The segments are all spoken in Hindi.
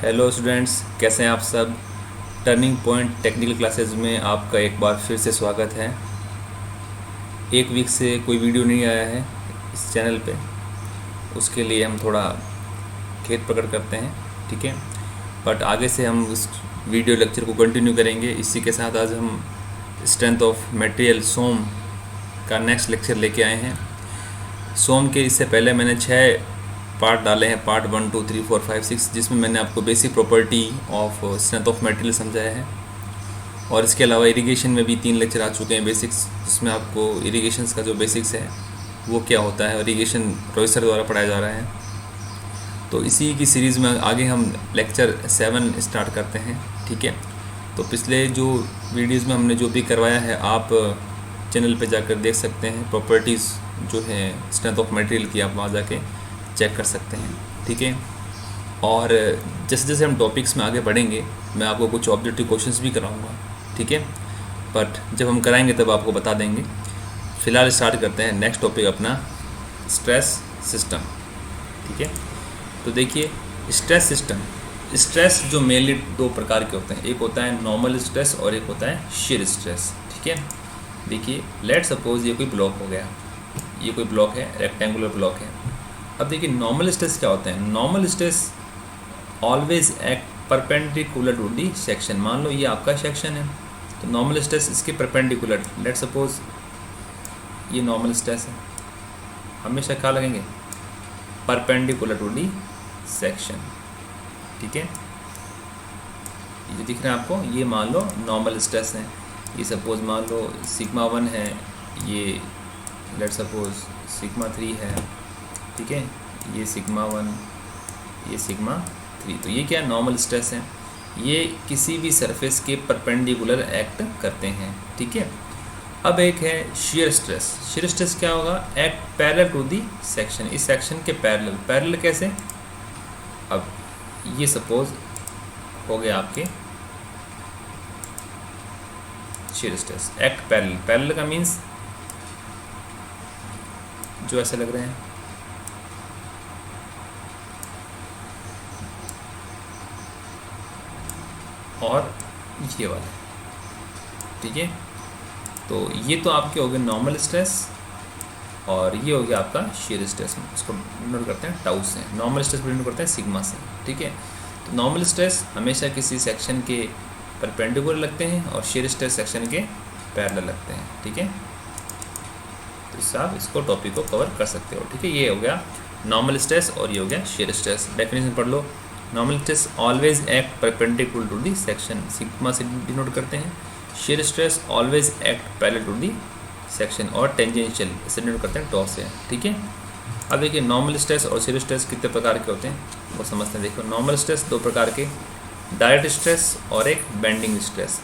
हेलो स्टूडेंट्स, कैसे हैं आप सब। टर्निंग पॉइंट टेक्निकल क्लासेस में आपका एक बार फिर से स्वागत है। एक वीक से कोई वीडियो नहीं आया है इस चैनल पे, उसके लिए हम थोड़ा खेद प्रकट करते हैं, ठीक है। बट आगे से हम उस वीडियो लेक्चर को कंटिन्यू करेंगे। इसी के साथ आज हम स्ट्रेंथ ऑफ मटेरियल सोम का नेक्स्ट लेक्चर लेके आए हैं। सोम के इससे पहले मैंने 6 पार्ट डाले हैं, पार्ट 1, 2, 3, 4, 5, 6, जिसमें मैंने आपको basic property of strength of material समझाया है। और इसके अलावा इरिगेशन में भी 3 लेक्चर आ चुके हैं बेसिक्स, जिसमें आपको इरिगेशंस का जो बेसिक्स है वो क्या होता है, इरिगेशन प्रोफेसर द्वारा पढ़ाया जा रहा है। तो इसी की सीरीज़ में आगे हम लेक्चर 7 स्टार्ट करते हैं, ठीक है। तो पिछले जो वीडियोज़ में हमने जो भी करवाया है आप चैनल पे जाकर देख सकते हैं। प्रॉपर्टीज़ जो है स्ट्रेंथ ऑफ मटेरियल की आप वहाँ जाके चेक कर सकते हैं, ठीक है। और जैसे जैसे हम टॉपिक्स में आगे बढ़ेंगे मैं आपको कुछ ऑब्जेक्टिव क्वेश्चंस भी कराऊंगा, ठीक है। बट जब हम कराएंगे तब आपको बता देंगे। फ़िलहाल स्टार्ट करते हैं नेक्स्ट टॉपिक अपना, स्ट्रेस सिस्टम, ठीक है। तो देखिए स्ट्रेस सिस्टम, स्ट्रेस जो मेनली 2 प्रकार के होते हैं, एक होता है नॉर्मल स्ट्रेस और एक होता है शियर स्ट्रेस, ठीक है। देखिए लेट सपोज ये कोई ब्लॉक हो गया, ये कोई ब्लॉक है, रेक्टेंगुलर ब्लॉक है। अब देखिए नॉर्मल स्ट्रेस क्या होता है। Normal stress always act perpendicular to the section. मान लो ये आपका सेक्शन है तो नॉर्मल स्ट्रेस इसके परपेंडिकुलर, लेट सपोज ये नॉर्मल स्ट्रेस है, हमेशा क्या लगेंगे, परपेंडिकुलर टू दी सेक्शन, ठीक है। ये दिख रहा है आपको, ये मान लो नॉर्मल स्ट्रेस है। ये सपोज मान लो सिग्मा 1 है, ये लेट सपोज सिग्मा 3 है, ठीक है। ये सिग्मा 1, ये सिग्मा 3। तो ये क्या नॉर्मल स्ट्रेस है, ये किसी भी सरफेस के परपेंडिकुलर एक्ट करते हैं, ठीक है। अब एक है शियर स्ट्रेस। शियर स्ट्रेस क्या होगा, act parallel to the section, इस सेक्शन के पैरेलल। पैरेलल कैसे, अब ये सपोज हो गया आपके shear stress, act parallel. Parallel का मीन्स जो ऐसे लग रहे हैं, और ये वाले, ठीक है। तो ये तो आपके हो गए नॉर्मल स्ट्रेस और ये हो गया आपका शियर स्ट्रेस। इसको डिनोट करते हैं टाउ से, नॉर्मल स्ट्रेस को डिनोट करते हैं सिग्मा से, ठीक है। तो नॉर्मल स्ट्रेस हमेशा किसी सेक्शन के परपेंडिकुलर लगते हैं और शियर स्ट्रेस सेक्शन के पैरेलल लगते हैं, ठीक है। तो इससे आप इसको टॉपिक को कवर कर सकते हो, ठीक है। ये हो गया नॉर्मल स्ट्रेस और ये हो गया शियर स्ट्रेस। डेफिनेशन पढ़ लो, normal stress always act perpendicular to the section, sigma से डिनोट करते हैं। Shear stress always act parallel to the section और टेंजेंशियल इसे डिनोट करते हैं टॉ से, ठीक है। अब देखिए नॉर्मल स्ट्रेस और शियर स्ट्रेस कितने प्रकार के होते हैं वो समझते हैं। देखो नॉर्मल स्ट्रेस 2 प्रकार के, डायरेक्ट स्ट्रेस और एक bending stress.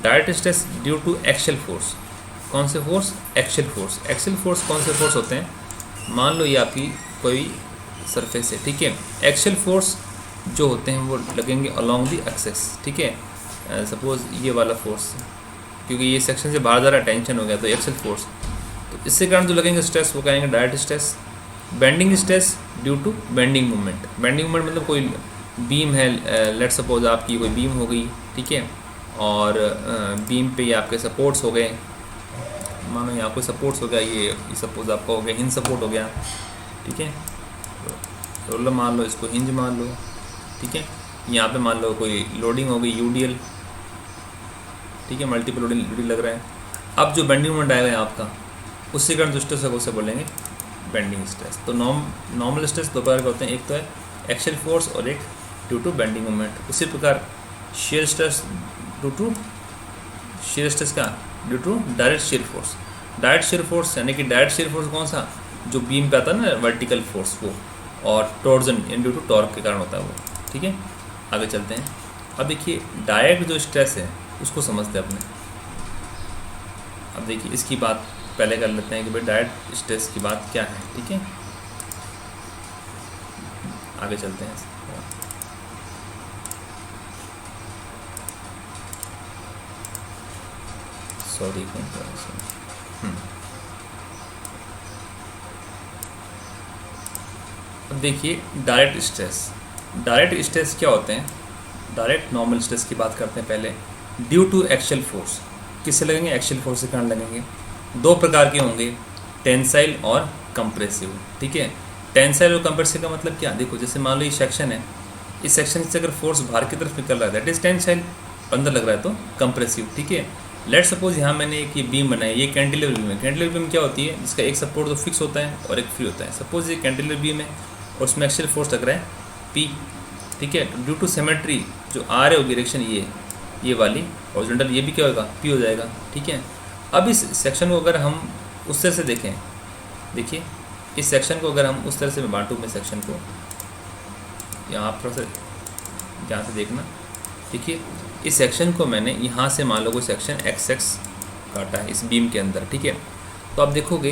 Direct stress due to axial force. कौन से force, axial force. Axial force कौन से फोर्स होते हैं, मान लो ये आपकी कोई सरफेस है, ठीक है। एक्शियल फोर्स जो होते हैं वो लगेंगे अलॉन्ग दी एक्सेस, ठीक है। सपोज ये वाला फोर्स, क्योंकि ये सेक्शन से बाहर जा रहा है, टेंशन हो गया तो एक्शियल फोर्स, तो इससे कारण जो लगेंगे स्ट्रेस वो कहेंगे direct stress. Bending stress due to bending movement. Bending movement मतलब कोई बीम है, लेट सपोज आपकी कोई बीम हो गई, ठीक है, और बीम पे ये आपके सपोर्ट्स हो गए, मानो यहाँ कोई सपोर्ट्स हो गया, ये सपोज आपका हो गया हिंज सपोर्ट हो गया, ठीक है। रोलर मान लो, इसको हिंज मान लो, ठीक है। यहाँ पे मान लो कोई लोडिंग हो गई यूडीएल, ठीक है, मल्टीपल लोडिंग लग रहा है। अब जो बेंडिंग मूवमेंट आएगा यहाँ आपका, उससे कारण जो स्ट्रेस है उसे बोलेंगे बेंडिंग स्ट्रेस। तो नॉर्मल स्ट्रेस 2 प्रकार के होते हैं, एक तो है एक्शियल फोर्स और एक ड्यू टू बेंडिंग मूवमेंट। उसी प्रकार shear stress due to, shear stress का due to direct shear force. Direct shear force यानी कि डायरेक्ट शियर फोर्स कौन सा, जो बीम पे आता है ना वर्टिकल फोर्स वो, और टॉर्जन ड्यू टू टॉर्क के कारण होता है वो, ठीक है। आगे चलते हैं। अब देखिए डायरेक्ट जो स्ट्रेस है उसको समझते हैं अपने। अब देखिए इसकी बात पहले कर लेते हैं कि भाई डायरेक्ट स्ट्रेस की बात क्या है, ठीक है। आगे चलते हैं। सॉरी अब देखिए डायरेक्ट स्ट्रेस, डायरेक्ट स्ट्रेस क्या होते हैं, डायरेक्ट नॉर्मल स्ट्रेस की बात करते हैं पहले। ड्यू टू एक्शियल फोर्स, किससे लगेंगे, एक्शियल फोर्स के कारण लगेंगे। दो प्रकार के होंगे, टेंसाइल और कंप्रेसिव। ठीक है, टेंसाइल और कंप्रेसिव का मतलब क्या, देखो जैसे मान लो ये सेक्शन है, इस सेक्शन से अगर फोर्स बाहर की तरफ निकल रहा है दैट इज टेंसाइल, अंदर लग रहा है तो कंप्रेसिव। ठीक है, लेट सपोज यहाँ मैंने एक ये बीम बनाई, ये कैंटिलीवर बीम है। कैंटिलीवर बीम क्या होती है, जिसका एक सपोर्ट तो फिक्स होता है और एक फ्री होता है। सपोज ये कैंटिलीवर बीम है और उसमें एक्शियल फोर्स लग रहा है पी। ठीक है, ड्यू टू सिमेट्री जो आर है वो डायरेक्शन ये वाली हॉरिजॉन्टल, ये भी क्या होगा, पी हो जाएगा। ठीक है, अब इस सेक्शन को अगर हम उस तरह से देखें, देखिए इस सेक्शन को अगर हम उस तरह से मैं बांटूँ, मैं सेक्शन को यहाँ थोड़ा सा ध्यान से देखना। देखिए इस सेक्शन को मैंने यहाँ से मान लो कोई सेक्शन XX काटा है इस बीम के अंदर। ठीक है, तो आप देखोगे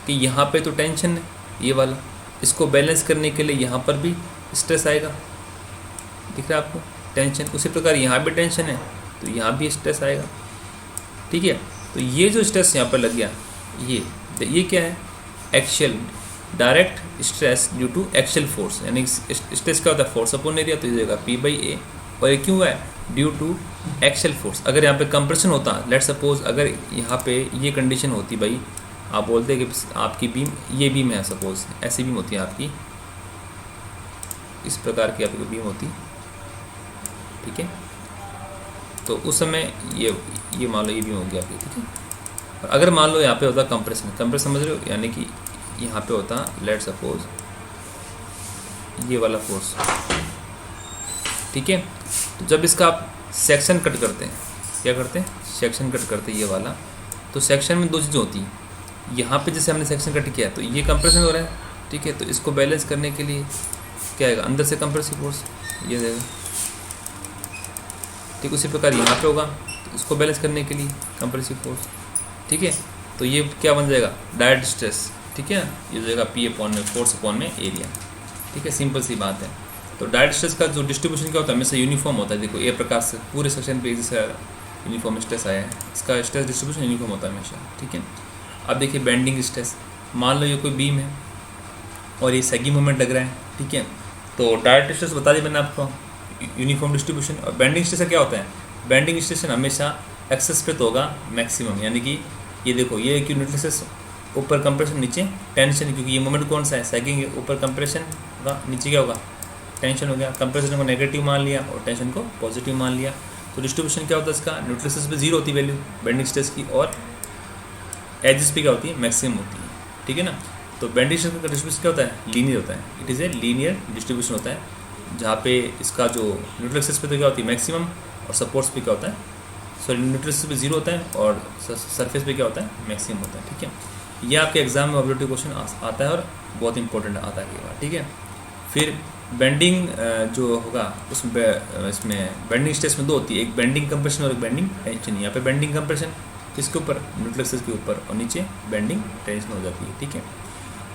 कि यहाँ पे तो टेंशन है ये वाला, इसको बैलेंस करने के लिए यहाँ पर भी स्ट्रेस आएगा, दिख रहा है आपको, टेंशन। उसी प्रकार यहाँ भी टेंशन है तो यहाँ भी स्ट्रेस आएगा। ठीक है, तो ये जो स्ट्रेस यहाँ पर लग गया, ये क्या है, axial direct stress due to axial force, यानी स्ट्रेस क्या होता है, फोर्स अपॉन एरिया, तो ये जाएगा P/A। और ये क्यों है, ड्यू टू एक्शियल फोर्स। अगर यहाँ पे कंप्रेशन होता, लेट सपोज अगर यहाँ पे ये कंडीशन होती, भाई आप बोलते कि आपकी बीम, ये बीम है, सपोज ऐसी बीम होती है आपकी, इस प्रकार की आपकी बीम होती। ठीक है, तो उस समय ये मान लो ये बीम होगी आपकी। ठीक है, और अगर मान लो यहाँ पे होता कंप्रेशन समझ रहे हो, यानी कि यहाँ पे होता लेट सपोज ये वाला फोर्स। ठीक है, तो जब इसका आप सेक्शन कट करते हैं, क्या करते हैं, सेक्शन कट करते हैं ये वाला, तो सेक्शन में दो चीज़ें होती हैं। यहाँ पे जैसे हमने सेक्शन कट किया तो ये कंप्रेशन हो रहा है। ठीक है, तो इसको बैलेंस करने के लिए क्या आएगा, अंदर से कंप्रेसिव फोर्स ये देगा। ठीक, उसी प्रकार यहाँ पे होगा तो इसको बैलेंस करने के लिए कंप्रेसिव फोर्स। ठीक है, तो ये क्या बन जाएगा, डायरेक्ट स्ट्रेस। ठीक है, ये हो जाएगा P/में फोर्स अपॉन में एरिया। ठीक है, सिंपल सी बात है। तो डायरेक्ट स्ट्रेस का जो डिस्ट्रीब्यूशन क्या होता है, हमेशा यूनिफॉर्म होता है। देखो ए प्रकार से पूरे सेक्शन पे जैसे यूनिफॉर्म स्ट्रेस आया है, इसका स्ट्रेस डिस्ट्रीब्यूशन यूनिफॉर्म होता है हमेशा। ठीक है, अब देखिए बेंडिंग स्ट्रेस, मान लो ये कोई बीम है और ये सैगी मोमेंट लग रहा है। ठीक है, तो डायरेक्ट स्ट्रेस बता दिया मैंने आपको, यूनिफॉर्म डिस्ट्रीब्यूशन। और बेंडिंग स्ट्रेस क्या होता है, बेंडिंग स्ट्रेस हमेशा एक्सेस पे तो होगा मैक्सिमम, यानी कि ये देखो ये कि न्यूक्लियस ऊपर कंप्रेशन नीचे टेंशन, क्योंकि ये मोमेंट कौन सा है, सैगिंग है, ऊपर कंप्रेशन होगा, नीचे क्या होगा, टेंशन हो गया। कंप्रेशन को नेगेटिव मान लिया और टेंशन को पॉजिटिव मान लिया, तो डिस्ट्रीब्यूशन क्या होता है इसका, न्यूक्लियस पे 0 होती है वैल्यू बेंडिंग स्ट्रेस की, और एजेस पे क्या होती है, मैक्सिमम होती है। ठीक है ना, तो बेंडिंग स्ट्रेस का डिस्ट्रीब्यूशन क्या होता है, लीनियर होता है। It is a linear distribution होता है, जहाँ पे इसका जो न्यूक्लियस पे तो क्या होती है मैक्सिमम, और सपोर्ट्स पे क्या होता है, सॉरी न्यूक्लियस पे 0 होता है और सरफेस पे क्या होता है, मैक्सिमम होता है। ठीक है, ये आपके एग्जाम में ऑब्जेक्टिव क्वेश्चन आता है और बहुत इंपॉर्टेंट आता है ये बात। ठीक है, फिर बेंडिंग जो होगा इसमें बेंडिंग स्ट्रेस में दो होती है, एक बेंडिंग कंप्रेशन और एक बेंडिंग टेंशन। यहाँ पे बेंडिंग कंप्रेशन किसके ऊपर, न्यूक्लियस के ऊपर, और नीचे बेंडिंग टेंशन हो जाती है। ठीक है,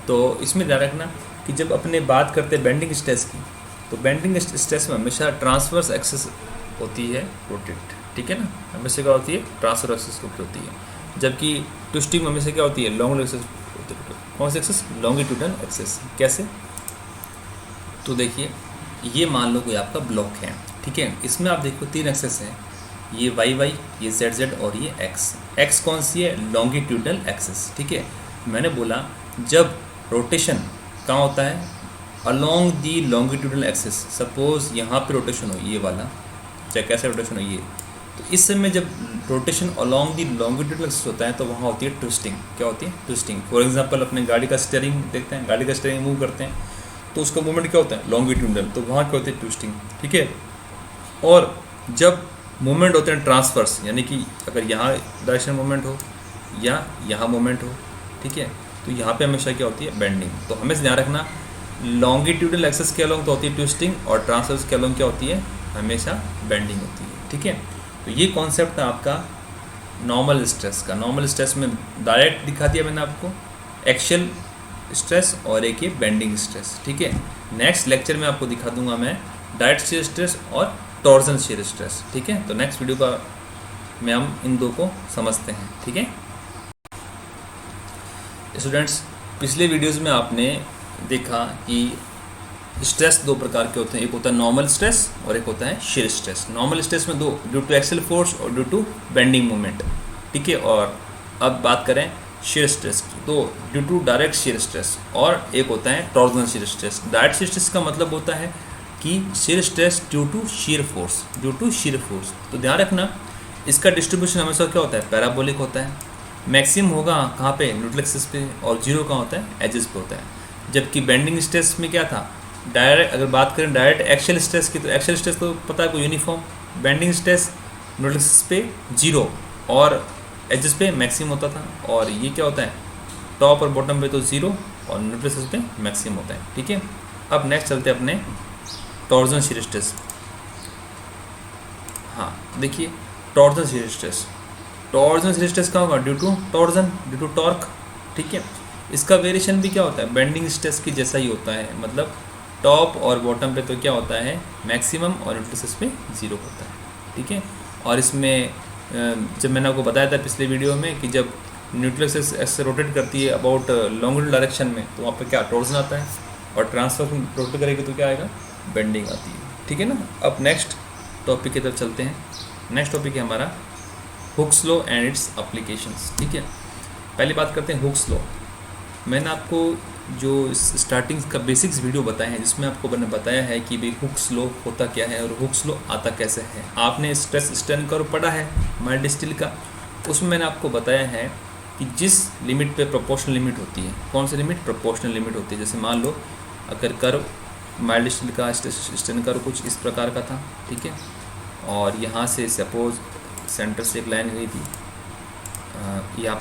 तो इसमें ध्यान रखना कि जब अपने बात करते हैं बेंडिंग स्ट्रेस की, तो बेंडिंग स्ट्रेस में हमेशा ट्रांसवर्स एक्सिस होती है रोटेट। ठीक है ना, हमेशा क्या होती है, ट्रांसवर्स एक्सिस रोटेट होती है, जबकि ट्विस्टिंग में हमेशा क्या होती है, लॉन्ग एक्सिस। कौन सी एक्सिस, लॉन्गिट्यूडनल एक्सिस। कैसे, तो देखिए ये मान लो कोई आपका ब्लॉक है। ठीक है, इसमें आप देखो 3 एक्सिस हैं, ये YY, ये ZZ और ये X कौन सी है, लॉन्गिट्यूडनल एक्सिस। ठीक है, मैंने बोला जब रोटेशन कहाँ होता है, along the longitudinal axis. Suppose यहाँ पे रोटेशन हो ये वाला, चाहे कैसे रोटेशन हो ये, तो इस समय जब rotation along the longitudinal axis होता है तो वहाँ होती है ट्विस्टिंग। क्या होती है, ट्विस्टिंग। फॉर एग्जांपल अपने गाड़ी का स्टीयरिंग देखते हैं, गाड़ी का स्टीयरिंग मूव करते हैं तो उसका मूवमेंट क्या होता है, लॉन्गिट्यूडनल, तो वहाँ क्या होती है, ट्विस्टिंग। ठीक है, और जब मूवमेंट होते हैं ट्रांसवर्स, यानी कि अगर यहाँ डायरेक्शन मूवमेंट हो या यहाँ मूवमेंट हो, ठीक है, तो यहाँ पे हमेशा क्या होती है, बेंडिंग। तो हमें ध्यान रखना लॉन्गिट्यूडनल एक्सिस के अलोंग तो होती है ट्विस्टिंग, और ट्रांसवर्स के अलोंग क्या होती है, हमेशा बेंडिंग होती है। ठीक है, तो ये कॉन्सेप्ट था आपका नॉर्मल स्ट्रेस का। नॉर्मल स्ट्रेस में डायरेक्ट दिखा दिया मैंने आपको, एक्शियल स्ट्रेस और एक ये बेंडिंग स्ट्रेस। ठीक है, नेक्स्ट लेक्चर में आपको दिखा दूंगा मैं डायरेक्ट शियर स्ट्रेस और टॉर्जन शियर स्ट्रेस। ठीक है, तो नेक्स्ट वीडियो का में हम इन दो को समझते हैं। ठीक है स्टूडेंट्स, पिछले वीडियोस में आपने देखा कि स्ट्रेस दो प्रकार के होते हैं, एक होता है नॉर्मल स्ट्रेस और एक होता है शियर स्ट्रेस। नॉर्मल स्ट्रेस में दो, ड्यू टू एक्सेल फोर्स और ड्यू टू बेंडिंग मोमेंट, ठीक है। और अब बात करें शियर स्ट्रेस, दो, due to direct shear stress और एक होता है torsional shear stress. Direct shear stress का मतलब होता है कि shear stress due to shear force, due to shear force. तो ध्यान रखना इसका डिस्ट्रीब्यूशन हमेशा क्या होता है, पैराबोलिक होता है। मैक्सिमम होगा कहाँ पे, न्यूट्रल एक्सिस पे, और जीरो कहाँ होता है, एजेस पे होता है। जबकि बेंडिंग स्ट्रेस में क्या था, डायरेक्ट, अगर बात करें डायरेक्ट एक्शियल स्ट्रेस की, तो एक्शियल स्ट्रेस तो पता है कोई uniform, bending stress neutral axis पे जीरो और एजेस पे मैक्सिमम होता था। और ये क्या होता है, टॉप और बॉटम पे तो जीरो और न्यूट्रल एक्सिस पे मैक्सिमम होता है, ठीक है। अब नेक्स्ट चलते हैं अपने टॉर्जन शियर स्ट्रेस। हाँ देखिए, torsion shear stress, torsion shear stress क्या होगा, due to torsion, due to torque, ठीक है। इसका वेरिएशन भी क्या होता है, बेंडिंग स्ट्रेस की जैसा ही होता है, मतलब टॉप और बॉटम पे तो क्या होता है मैक्सिमम और न्यूट्रल एक्सिस पे जीरो होता है, ठीक है। और इसमें जब मैंने आपको बताया था पिछले वीडियो में कि जब न्यूट्रल एक्सिस ऐसे रोटेट करती है अबाउट लॉन्गिट्यूडल डायरेक्शन में, तो वहाँ पे क्या टॉर्जन आता है, और ट्रांसफर रोटेट करेगी तो क्या आएगा, बेंडिंग आती है, ठीक है ना। अब नेक्स्ट टॉपिक की तरफ चलते हैं। नेक्स्ट टॉपिक है हमारा Hooke's law and it's applications, ठीक है। पहले बात करते हैं हुक्स लॉ। मैंने आपको जो स्टार्टिंग का बेसिक्स वीडियो बताए हैं, जिसमें आपको मैंने बताया है कि भाई हुक्स लॉ होता क्या है और हुक्स लॉ आता कैसे है। आपने स्ट्रेस स्ट्रेन कर्व पढ़ा है माइल्ड स्टील का, उसमें मैंने आपको बताया है कि जिस लिमिट पे प्रोपोर्शनल लिमिट होती है, कौन सी लिमिट, प्रोपोर्शनल लिमिट होती है। जैसे मान लो अगर कर्व माइल्ड स्टील का स्ट्रेन कर्व कुछ इस प्रकार का था, ठीक है, और यहाँ से सपोज सेंटर से एक लाइन गई थी, यहाँ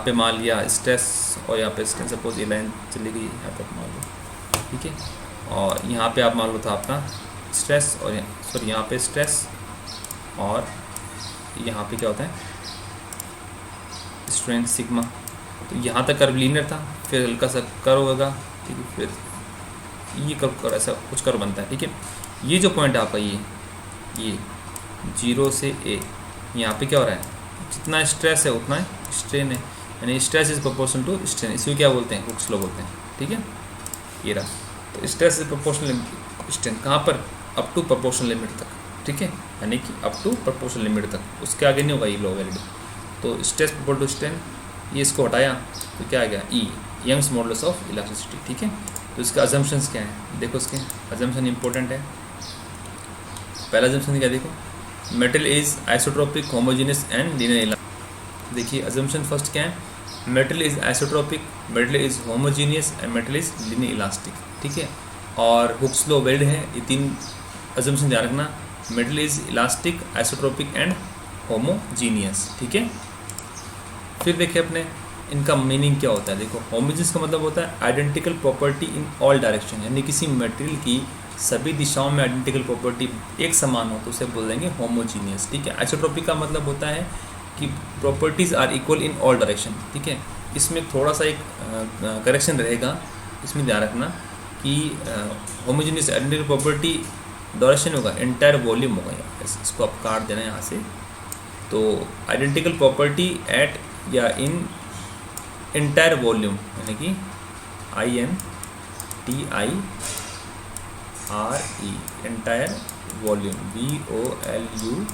पे मान लिया स्ट्रेस, और यहाँ पे स्ट्रेस, सपोज ये लाइन चली गई यहाँ तक मान लो, ठीक है, और यहाँ पे आप मान लो था आपका स्ट्रेस, और सॉरी यहाँ पे स्ट्रेस, और यहाँ पे क्या होता है स्ट्रेन सिग्मा। तो यहाँ तक कर्व लीनियर था, फिर हल्का सा कर्व होगा, ठीक है, फिर ये कर्व ऐसा कुछ कर्व बनता है, ठीक है। ये जो पॉइंट है आपका ये 0 से A, यहाँ पे क्या हो रहा है, जितना स्ट्रेस है उतना स्ट्रेन है, यानी stress is proportional to strain. इसी को क्या बोलते हैं, हुक्स लॉ बोलते हैं, ठीक है। ये रहा, तो स्ट्रेस इज प्रोपोर्शनल स्ट्रेन कहाँ पर, अप टू प्रोपोर्शनल लिमिट तक, ठीक है, यानी कि अप टू प्रोपोर्शनल लिमिट तक, उसके आगे नहीं होगा ये लॉ वैलिड। तो स्ट्रेस प्रोपोर्शनल टू स्ट्रेन, ये इसको हटाया तो क्या आ गया, ई, यंग्स मॉडुलस ऑफ इलास्टिसिटी, ठीक है। तो इसका अजम्पशंस क्या है, देखो इसके अजम्पशन इंपॉर्टेंट है। पहला अजम्पशन क्या, देखो metal is isotropic, homogeneous and linear elastic. देखिए अजम्पशन फर्स्ट क्या है, metal is isotropic, metal is homogeneous and metal is linear elastic, ठीक है। और हुक्स लॉ वैलिड है, ये तीन अजम्पशन ध्यान रखना, metal is elastic, isotropic and homogeneous, ठीक है। फिर देखिए अपने इनका मीनिंग क्या होता है। देखो होमोजेनियस का मतलब होता है आइडेंटिकल प्रॉपर्टी इन ऑल डायरेक्शन, यानी किसी मटेरियल की सभी दिशाओं में आइडेंटिकल प्रॉपर्टी एक समान हो तो उसे बोल देंगे होमोजीनियस, ठीक है। आइसोट्रोपिक का मतलब होता है कि properties are equal in all direction, ठीक है। इसमें थोड़ा सा एक करेक्शन रहेगा, इसमें ध्यान रखना कि होमोजीनियस आइडेंटिकल प्रॉपर्टी डायरेक्शन होगा, एंटायर वॉल्यूम होगा, इसको आप काट देना यहाँ से। तो आइडेंटिकल प्रॉपर्टी एट या इन एंटायर वॉल्यूम, यानी कि INTIRE, एंटायर वॉल्यूम, VOLUME,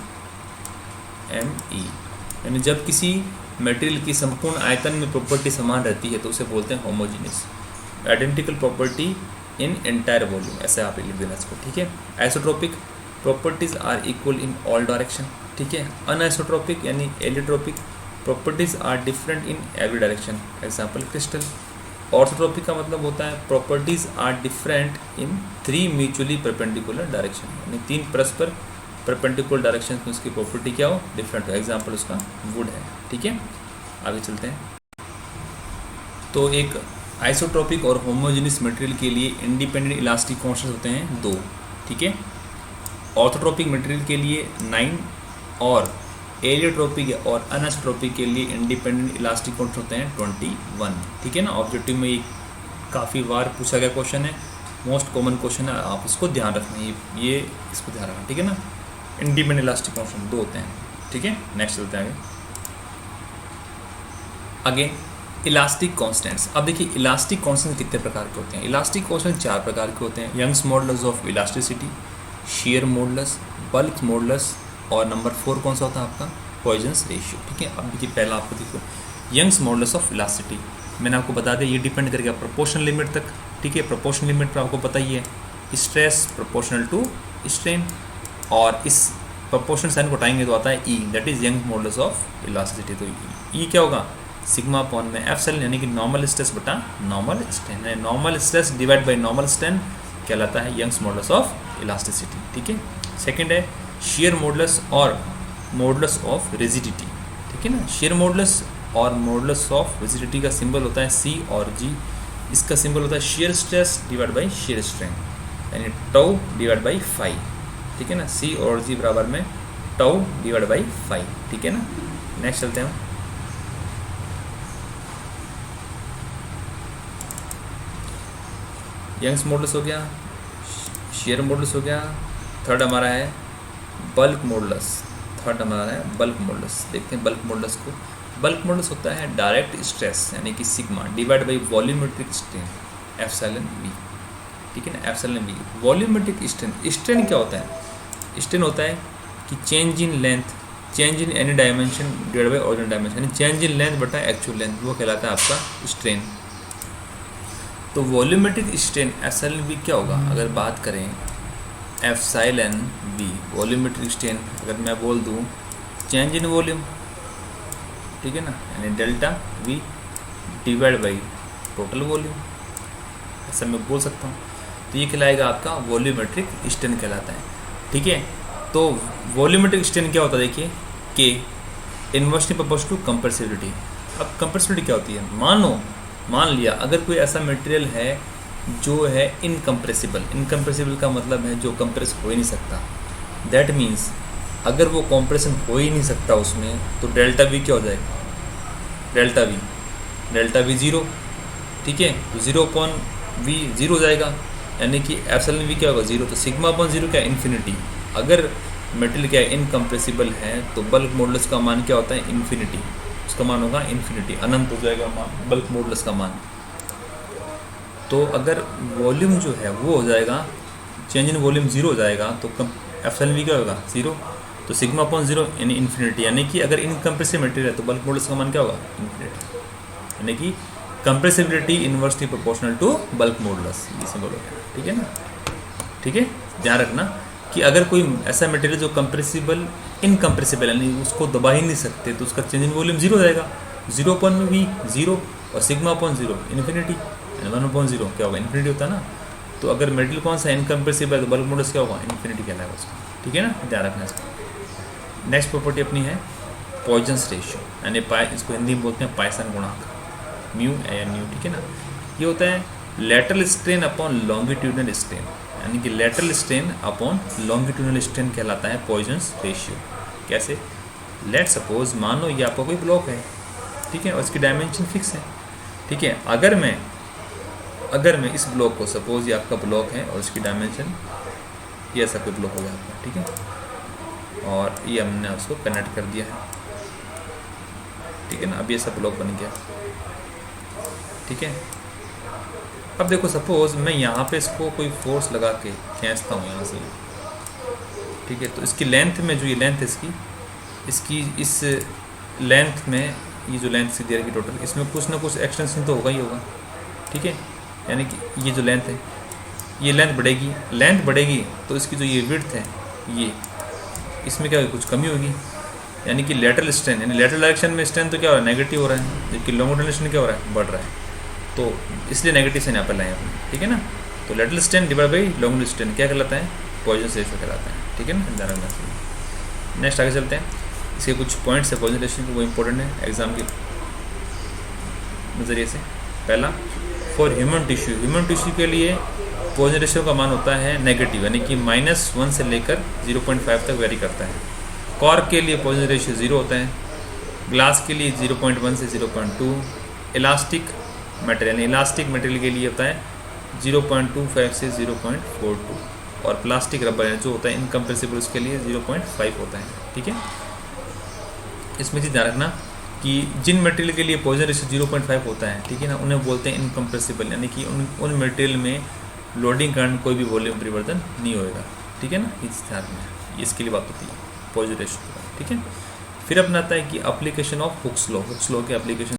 यानी जब किसी मटेरियल की संपूर्ण आयतन में प्रॉपर्टी समान रहती है तो उसे बोलते हैं homogeneous. Identical property in entire volume, ऐसे आप लिख देना इसको, ठीक है। Isotropic, properties are equal in all direction, ठीक है। अनआइसोट्रोपिक यानी aeolotropic, properties are different in every direction, example crystal. Orthotropic का मतलब होता है properties are different in 3 mutually perpendicular direction, यानी 3 परस्पर परपेंडिकुलर डायरेक्शन में उसकी प्रॉपर्टी क्या हो, डिफरेंट हो, एग्जाम्पल उसका वुड है, ठीक है। आगे चलते हैं। तो एक आइसोट्रोपिक और होमोजेनियस मटेरियल के लिए इंडिपेंडेंट इलास्टिक कांस्टेंट होते हैं 2, ठीक है। ऑर्थोट्रोपिक मटेरियल के लिए 9 और एलियोट्रोपिक और अनआइसोट्रोपिक के लिए इंडिपेंडेंट इलास्टिक कांस्टेंट होते हैं 21, ठीक है ना। ऑब्जेक्टिव में ये काफ़ी बार पूछा गया क्वेश्चन है, मोस्ट कॉमन क्वेश्चन है, आप इसको ध्यान रखना, ये इसको ध्यान रखना, ठीक है ना। इंडिपेंडेंट इलास्टिक कांस्टेंट 2 होते हैं, ठीक है। नेक्स्ट चलते हैं आगे। Elastic constants. अब देखिए इलास्टिक कांस्टेंट कितने प्रकार के होते हैं। इलास्टिक कांस्टेंट 4 प्रकार के होते हैं। Young's modulus of elasticity, shear modulus, bulk modulus, और नंबर 4 कौन सा होता है आपका, पॉइजन्स रेशियो। ठीक है, अब देखिए पहला आपको देखो यंग्स मॉडुलस ऑफ इलास्टिसिटी, मैंने आपको बता दिया ये डिपेंड करेगा प्रोपोर्शनल लिमिट तक। ठीक है, प्रोपोर्शनल लिमिट पर आपको पता ही है स्ट्रेस प्रोपोर्शनल टू स्ट्रेन, और इस प्रोपोर्शनल साइन को उठाएंगे तो आता है E, that is Young modulus of elasticity. तो ई क्या होगा, सिग्मा अपॉन में एप्सिलॉन, यानी कि नॉर्मल स्ट्रेस बटा नॉर्मल स्ट्रेन है। Normal stress divide by normal strain कहलाता है यंग्स मॉडुलस ऑफ इलास्टिसिटी। ठीक है, सेकंड है शेयर मॉडुलस और मॉडुलस ऑफ रिजिडिटी। ठीक है ना, शेयर मॉडुलस और मॉडुलस ऑफ रिजिडिटी का सिंबल होता है सी और जी। इसका सिंबल होता है shear stress divide by shear strain, यानी टाउ डिवाइड बाई फाई। ठीक है ना, सी और जी बराबर में टाउ डिवाइड बाई फाई। ठीक है ना, नेक्स्ट चलते हैं हम। यंग्स मॉडुलस हो गया, शेयर मॉडुलस हो गया, थर्ड हमारा है बल्क मॉडुलस। थर्ड हमारा है बल्क मॉडुलस। देखते हैं बल्क मॉडुलस को। बल्क मॉडुलस होता है डायरेक्ट स्ट्रेस यानी कि sigma divide by volumetric strain epsilon v. ठीक है ना, epsilon v. Volumetric strain, strain क्या होता है, स्ट्रेन होता है कि change in length, change in any dimension divide by original dimension, यानी चेंज इन लेंथ बटा एक्चुअल लेंथ, वो कहलाता है आपका स्ट्रेन। तो वॉल्यूमेट्रिक स्ट्रेन एप्सिलॉन वी क्या होगा, अगर बात करें एप्सिलॉन वी वॉल्यूमेट्रिक स्ट्रेन, अगर मैं बोल दूं चेंज इन वॉल्यूम, ठीक है ना, यानी delta we divide by total volume, ऐसा मैं बोल सकता हूँ। तो ये कहलाएगा आपका वॉल्यूमेट्रिक स्ट्रेन कहलाता है। ठीक है, तो वॉल्यूमेट्रिक स्ट्रेन क्या होता है, देखिए के इन्वर्सली प्रोपोर्शनल टू कंप्रेसिबिलिटी। अब कंप्रेसिबिलिटी क्या होती है, मान लिया अगर कोई ऐसा मटेरियल है जो है इनकम्प्रेसिबल। इनकम्प्रेसिबल का मतलब है जो कंप्रेस हो ही नहीं सकता। दैट मीन्स अगर वो कंप्रेशन हो ही नहीं सकता उसमें, तो डेल्टा वी क्या हो जाएगा, डेल्टा वी ज़ीरो। ठीक है, तो ज़ीरो अपॉन वी ज़ीरो हो जाएगा, यानी कि एप्सिलॉन वी क्या होगा ज़ीरो। तो सिग्मा अपॉन ज़ीरो क्या है, इन्फिनिटी। अगर मटेरियल क्या है इनकम्प्रेसिबल है तो बल्क मॉडुलस का मान क्या होता है, इन्फिनिटी। उसका मान होगा इन्फिनिटी, अनंत हो जाएगा मान बल्क मॉडुलस का मान। तो अगर वॉल्यूम जो है वो हो जाएगा, चेंज इन वॉल्यूम ज़ीरो हो जाएगा, तो एप्सिलॉन वी क्या होगा ज़ीरो। तो सिग्मा अपॉन ज़ीरो यानी इन्फिनिटी, यानी कि अगर इनकम्प्रेसिव मटेरियल है तो बल्क मॉडुलस का मान क्या होगा, इन्फिनिटी, यानी कि compressibility inversely proportional to bulk modulus, ये सिंबल हो गया। ठीक है ना, ठीक है, ध्यान रखना कि अगर कोई ऐसा मटेरियल जो कंप्रेसिबल इनकम्प्रेसिबल यानी उसको दबा ही नहीं सकते, तो उसका चेंज इन वॉल्यूम ज़ीरो हो जाएगा। ज़ीरो अपॉन में वी ज़ीरो, और सिग्मा अपॉन ज़ीरो इन्फिनिटी, यानी 1/0 क्या होगा, इन्फिनिटी होता है ना। तो अगर मटेरियल कौन सा इनकम्प्रेसिबल है तो बल्क मॉडुलस क्या होगा, इन्फिनिटी कहलाएगा उसका। ठीक है ना, ध्यान रखना इसका। नेक्स्ट प्रॉपर्टी अपनी है पॉइजन्स रेशियो, यानी इसको हिंदी में बोलते हैं पाइसन गुणांक, म्यू या न्यू। ठीक है ना, ये होता है lateral strain upon longitudinal strain, यानी कि lateral strain upon longitudinal strain कहलाता है पॉइजन्स रेशियो। कैसे, लेट सपोज मान लो ये आपका कोई ब्लॉक है, ठीक है, और इसकी डायमेंशन फिक्स है। ठीक है, अगर मैं इस ब्लॉक को, सपोज ये आपका ब्लॉक है और इसकी डायमेंशन ये ऐसा कोई ब्लॉक हो गया आपका, ठीक है, और ये हमने उसको कनेक्ट कर दिया है। ठीक है ना, अब ये ऐसा ब्लॉक बन गया। ठीक है, अब देखो सपोज मैं यहाँ पे इसको कोई फोर्स लगा के खींचता हूँ यहाँ से, ठीक है, तो इसकी लेंथ में जो ये लेंथ है इसकी इस लेंथ में, ये जो लेंथ दे रही टोटल, इसमें कुछ ना कुछ एक्सटेंशन तो होगा ही होगा। ठीक है, यानी कि ये जो लेंथ है, ये लेंथ बढ़ेगी तो इसकी जो ये विड्थ है, ये इसमें क्या होगी, कुछ कमी होगी, यानी कि लेटरल स्ट्रेन, यानी लेटरल डायरेक्शन में स्ट्रेन तो क्या हो रहा है, नेगेटिव हो रहा है, जबकि लॉन्गिट्यूडनल स्ट्रेन क्या हो रहा है, बढ़ रहा है। तो इसलिए नेगेटिव साइन यहाँ पर लाए अपने। ठीक है ना, तो lateral strain divide by longitudinal strain क्या कहलाता है, पॉइजन्स रेशियो कहलाता है। ठीक है ना, ध्यान रखना चाहिए। नेक्स्ट आगे चलते हैं, इसके कुछ पॉइंट्स है पॉइजन रेशियो के, वो इंपॉर्टेंट है एग्जाम के नज़रिए से। पहला, फॉर ह्यूमन टिश्यू के लिए पॉइजन रेशियो का मान होता है नेगेटिव, यानी कि -1 से लेकर 0.5 तक वेरी करता है। कॉर्क के लिए पॉइजन रेशियो 0 होता है, ग्लास के लिए 0.1 से 0.2, इलास्टिक मटेरियल के लिए होता है 0.25 से 0.42, और प्लास्टिक रबर है जो होता है इनकम्प्रेसिबल, उसके लिए 0.5 होता है। ठीक है, इसमें चीज़ ध्यान रखना कि कि जिन मटेरियल के लिए पॉइजन रेशियो 0.5 होता है, ठीक है ना, उन्हें बोलते हैं इनकम्प्रेसिबल, यानी कि उन मटेरियल में लोडिंग के कारण कोई भी वॉल्यूम परिवर्तन नहीं होएगा, ठीक है ना। इस ध्यान में इसके लिए बात होती है पॉइजन रेशियो, ठीक है। फिर अपना आता है कि एप्लीकेशन ऑफ हुक्स लॉ के एप्लीकेशन